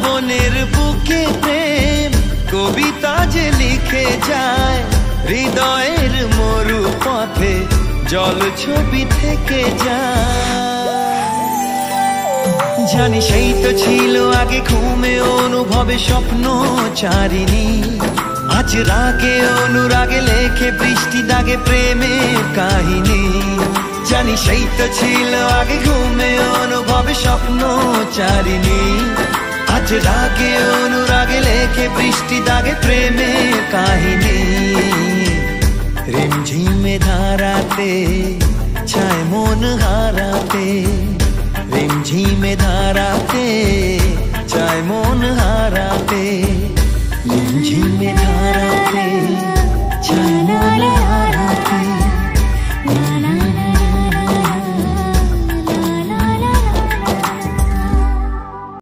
বনের বুকে প্রেম কবিতা যে লিখে যায়, হৃদয়ের মরু পথে জল ছবি থেকে যায়। জানি সেই তো ছিল আগে ঘুমে অনুভবে স্বপ্ন চারিণী, আজ রাগে অনুরাগে লেখে বৃষ্টি দাগে প্রেমের কাহিনী। জানি সেই তো ছিল আগে ঘুমে অনুভবে স্বপ্ন চারিণী, আজ রাগে অনুরাগে লেখে বৃষ্টি দাগে প্রেমের কাহিনী। রিমঝিমে ধারাতে ছায় মন হারাতে, রিমঝিমে ধারাতে চায় মন হারাতে।